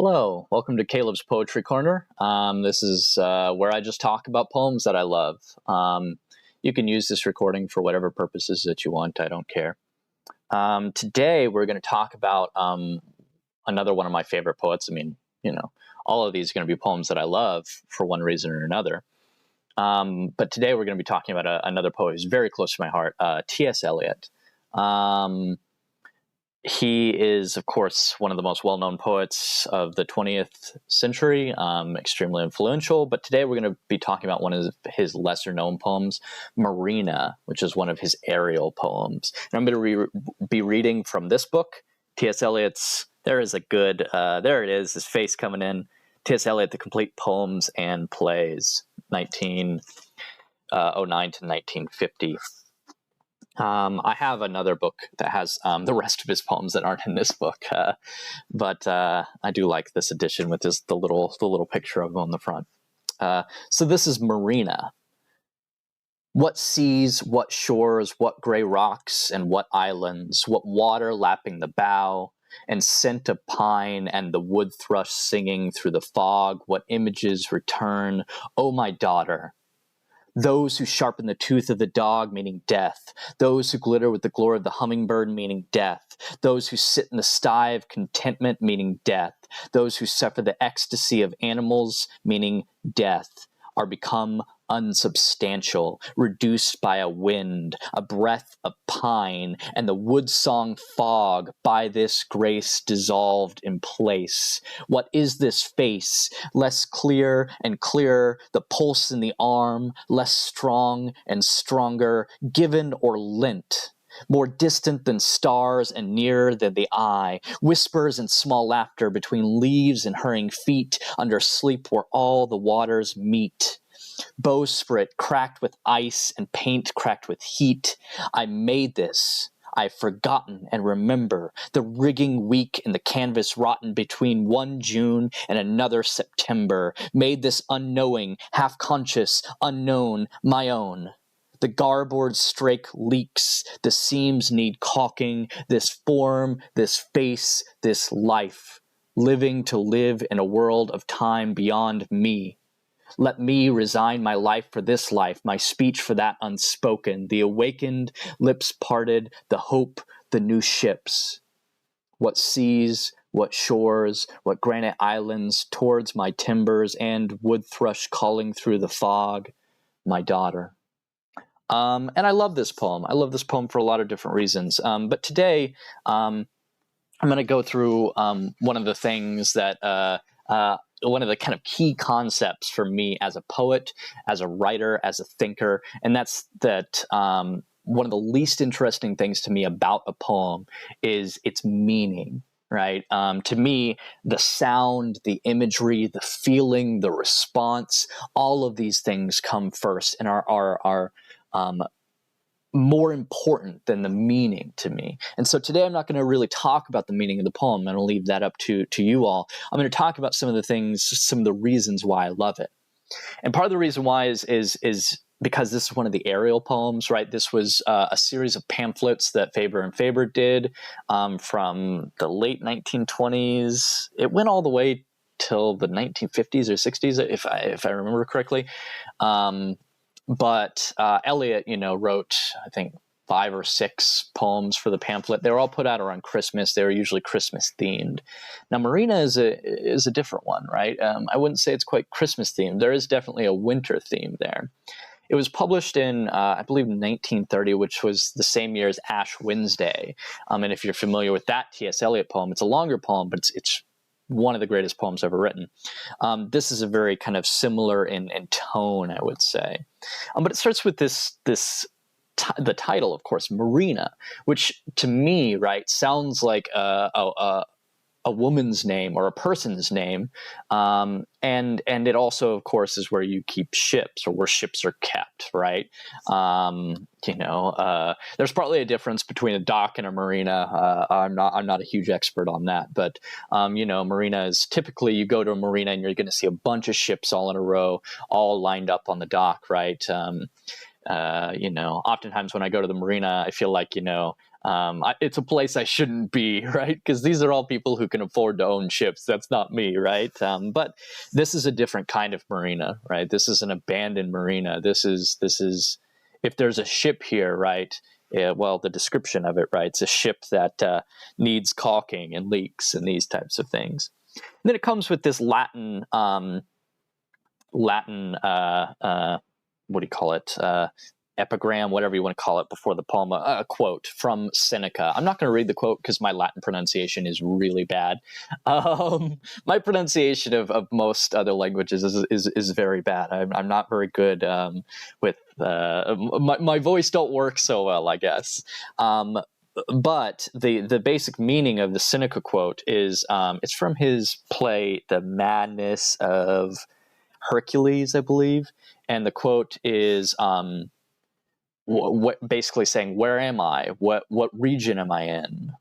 Hello, welcome to Caleb's Poetry Corner. This is where I just talk about poems that I love. You can use this recording for whatever purposes that you want. I don't care. Today we're going to talk about another one of my favorite poets. I mean, all of these are going to be poems that I love for one reason or another. But today we're going to be talking about another poet who's very close to my heart, T.S. Eliot. He is, of course, one of the most well-known poets of the 20th century, extremely influential. But today we're going to be talking about one of his lesser-known poems, Marina, which is one of his aerial poems. And I'm going to be reading from this book, T.S. Eliot's, there it is, his face coming in, T.S. Eliot, The Complete Poems and Plays, 1909 to 1950. I have another book that has the rest of his poems that aren't in this book, but I do like this edition with the little picture of him on the front. So this is Marina. What seas, what shores, what gray rocks, and what islands, what water lapping the bow, and scent of pine, and the wood thrush singing through the fog, what images return, O my daughter! Those who sharpen the tooth of the dog, meaning death. Those who glitter with the glory of the hummingbird, meaning death. Those who sit in the sty of contentment, meaning death. Those who suffer the ecstasy of animals, meaning death, are become unsubstantial, reduced by a wind, a breath of pine, and the wood-song fog, by this grace dissolved in place. What is this face? Less clear and clearer, the pulse in the arm, less strong and stronger, given or lent. More distant than stars and nearer than the eye, whispers and small laughter between leaves and hurrying feet, under sleep where all the waters meet. Bowsprit cracked with ice and paint cracked with heat. I made this. I've forgotten and remember the rigging weak and the canvas rotten between one June and another September. Made this unknowing, half-conscious, unknown, my own. The garboard strake leaks, the seams need caulking, this form, this face, this life, living to live in a world of time beyond me. Let me resign my life for this life, my speech for that unspoken, the awakened, lips parted, the hope, the new ships. What seas, what shores, what granite islands towards my timbers and wood thrush calling through the fog, my daughter. And I love this poem. I love this poem for a lot of different reasons. But today, I'm going to go through one of the things that one of the kind of key concepts for me as a poet, as a writer, as a thinker, and that's that one of the least interesting things to me about a poem is its meaning, right? To me, the sound, the imagery, the feeling, the response, all of these things come first and are more important than the meaning to me. And so today I'm not going to really talk about the meaning of the poem. I'm going to leave that up to you all. I'm going to talk about some of the things, some of the reasons why I love it. And part of the reason why is because this is one of the aerial poems, right? This was a series of pamphlets that Faber and Faber did from the late 1920s. It went all the way till the 1950s or 60s, if I remember correctly. But Eliot, wrote, I think, 5 or 6 poems for the pamphlet. They were all put out around Christmas. They were usually Christmas themed. Now, Marina is a different one, right? I wouldn't say it's quite Christmas themed. There is definitely a winter theme there. It was published in, I believe, 1930, which was the same year as Ash Wednesday. And if you're familiar with that T.S. Eliot poem, it's a longer poem, but it's one of the greatest poems ever written. This is a very kind of similar in tone, I would say. But it starts with the title, of course, Marina, which to me, right, sounds like a woman's name or a person's name. And it also, of course, is where you keep ships or where ships are kept, right? There's partly a difference between a dock and a marina. I'm not a huge expert on that, but, marina is typically you go to a marina and you're going to see a bunch of ships all in a row, all lined up on the dock, right? Oftentimes when I go to the marina, I feel like, It's a place I shouldn't be, right? Because these are all people who can afford to own ships. That's not me, right? But this is a different kind of marina, right? This is an abandoned marina. This is if there's a ship here, right? Yeah, well, the description of it, right? It's a ship that needs caulking and leaks and these types of things. And then it comes with this Latin, what do you call it? Epigram, whatever you want to call it, before the poem, a quote from Seneca. I'm not going to read the quote because my Latin pronunciation is really bad. My pronunciation of most other languages is very bad. I'm not very good with my voice don't work so well, I guess. But the basic meaning of the Seneca quote is it's from his play The Madness of Hercules, I believe, and the quote is what basically saying, where am I? What region am I in?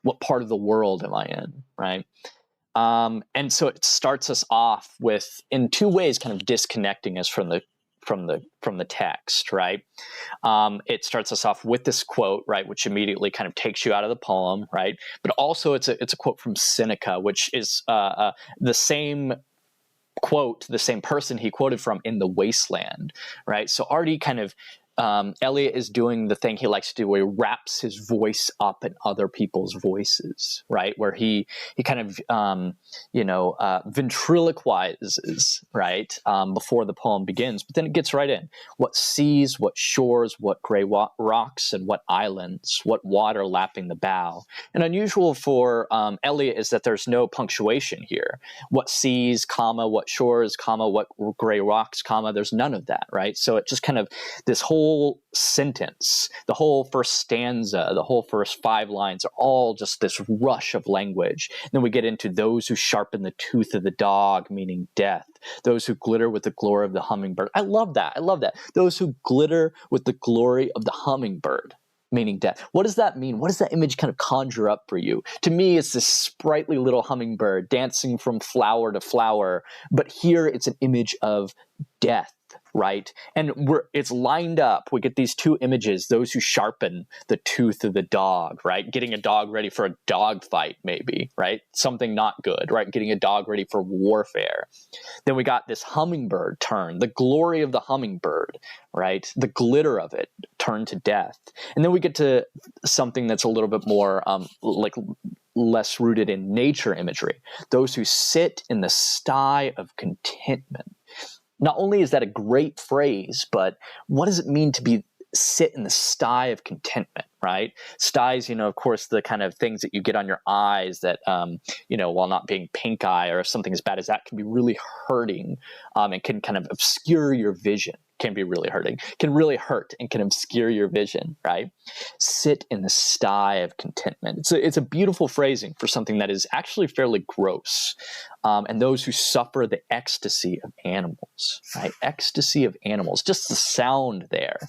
What part of the world am I in? Right. And so it starts us off with, in two ways, kind of disconnecting us from the text, right? It starts us off with this quote, right, which immediately kind of takes you out of the poem, right? But also it's a quote from Seneca, which is the same quote, the same person he quoted from in The Wasteland, right? So already kind of Eliot is doing the thing he likes to do, where he wraps his voice up in other people's voices, right? Where he kind of ventriloquizes, right, before the poem begins, but then it gets right in. What seas, what shores, what gray rocks, and what islands, what water lapping the bow. And unusual for Eliot is that there's no punctuation here. What seas, comma, what shores, comma, what gray rocks, comma. There's none of that, right? So it just kind of, this whole sentence, the whole first stanza, the whole first 5 lines are all just this rush of language. And then we get into those who sharpen the tooth of the dog, meaning death. Those who glitter with the glory of the hummingbird. I love that. I love that. Those who glitter with the glory of the hummingbird, meaning death. What does that mean? What does that image kind of conjure up for you? To me, it's this sprightly little hummingbird dancing from flower to flower. But here it's an image of death, right? And it's lined up. We get these two images, those who sharpen the tooth of the dog, right? Getting a dog ready for a dog fight, maybe, right? Something not good, right? Getting a dog ready for warfare. Then we got this hummingbird turn, the glory of the hummingbird, right? The glitter of it turned to death. And then we get to something that's a little bit more less rooted in nature imagery. Those who sit in the sty of contentment. Not only is that a great phrase, but what does it mean to sit in the sty of contentment, right? Styes, of course, the kind of things that you get on your eyes that, while not being pink eye or something as bad as that, can be really hurting and can kind of obscure your vision. Can be really hurting, can really hurt and can obscure your vision, right? Sit in the sty of contentment. It's a beautiful phrasing for something that is actually fairly gross. And those who suffer the ecstasy of animals, right? Ecstasy of animals, just the sound there.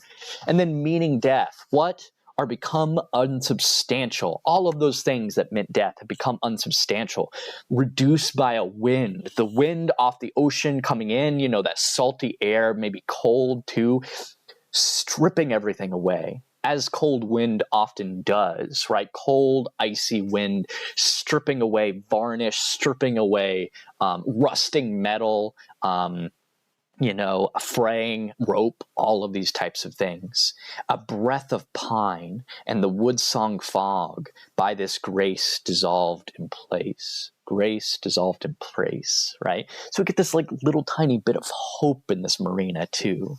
And then meaning death. What? Are become unsubstantial. All of those things that meant death have become unsubstantial, reduced by a wind. The wind off the ocean coming in, that salty air, maybe cold too, stripping everything away, as cold wind often does, right? Cold, icy wind, stripping away varnish, stripping away rusting metal, a fraying rope, all of these types of things. A breath of pine and the wood-song fog, by this grace dissolved in place. Grace dissolved in place, right? So we get this little tiny bit of hope in this marina too.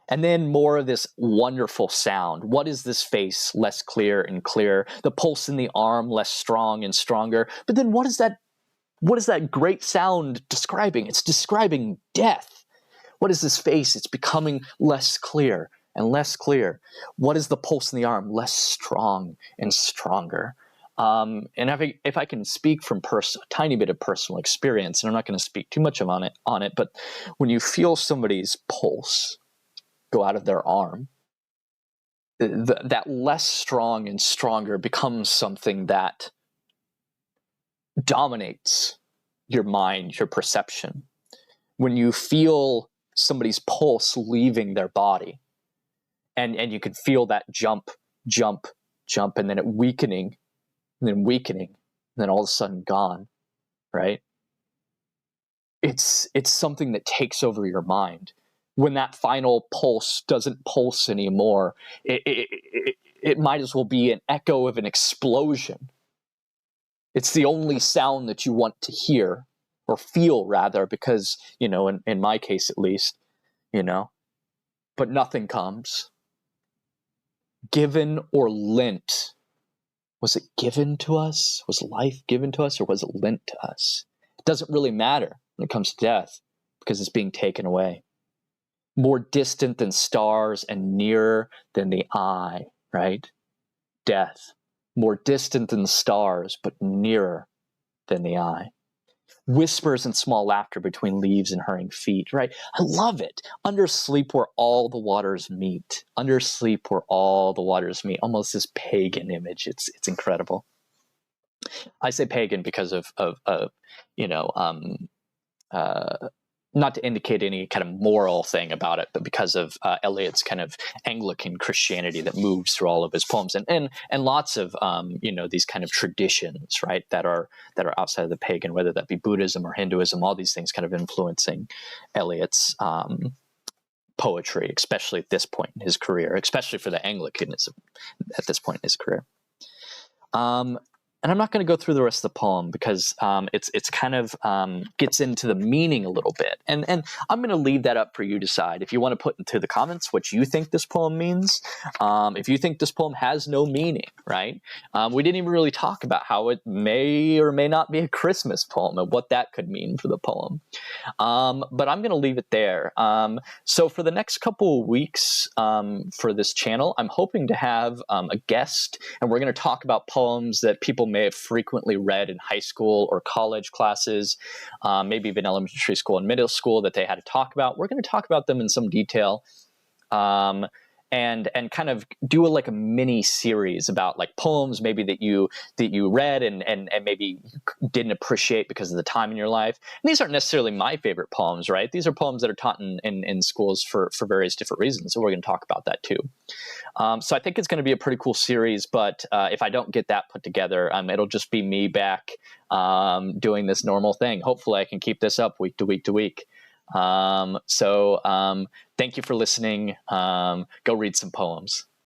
And then more of this wonderful sound. What is this face? Less clear and clearer. The pulse in the arm, less strong and stronger. But then what is that great sound describing? It's describing death. What is this face? It's becoming less clear and less clear. What is the pulse in the arm? Less strong and stronger. And if I can speak from a tiny bit of personal experience, and I'm not going to speak too much on it, but when you feel somebody's pulse go out of their arm, that less strong and stronger becomes something that dominates your mind, your perception. When you feel somebody's pulse leaving their body, and you can feel that jump, jump, and then it weakening, and then weakening, and then all of a sudden gone, right? It's something that takes over your mind. When that final pulse doesn't pulse anymore, it might as well be an echo of an explosion. It's the only sound that you want to hear, or feel rather, because, in my case at least, but nothing comes. Given or lent? Was it given to us? Was life given to us, or was it lent to us? It doesn't really matter when it comes to death, because it's being taken away. More distant than stars and nearer than the eye, right? Death. More distant than the stars, but nearer than the eye. Whispers and small laughter between leaves and hurrying feet, right? I love it. Under sleep where all the waters meet. Under sleep where all the waters meet. Almost this pagan image. It's incredible. I say pagan because of not to indicate any kind of moral thing about it, but because of Eliot's kind of Anglican Christianity that moves through all of his poems, and lots of these kind of traditions, right, that are outside of the pagan, whether that be Buddhism or Hinduism, all these things kind of influencing Eliot's poetry, especially at this point in his career, especially for the Anglicanism at this point in his career. And I'm not going to go through the rest of the poem because it's kind of gets into the meaning a little bit. And I'm going to leave that up for you to decide. If you want to put into the comments what you think this poem means, if you think this poem has no meaning, right? We didn't even really talk about how it may or may not be a Christmas poem and what that could mean for the poem. But I'm going to leave it there. So for the next couple of weeks for this channel, I'm hoping to have a guest, and we're going to talk about poems that people may have frequently read in high school or college classes, maybe even elementary school and middle school that they had to talk about. We're going to talk about them in some detail. And kind of do like a mini series about like poems maybe that you read and maybe didn't appreciate because of the time in your life. And these aren't necessarily my favorite poems, right? These are poems that are taught in schools for various different reasons. So we're going to talk about that too. So I think it's going to be a pretty cool series, but if I don't get that put together, it'll just be me back doing this normal thing. Hopefully I can keep this up week to week to week. So thank you for listening. Go read some poems.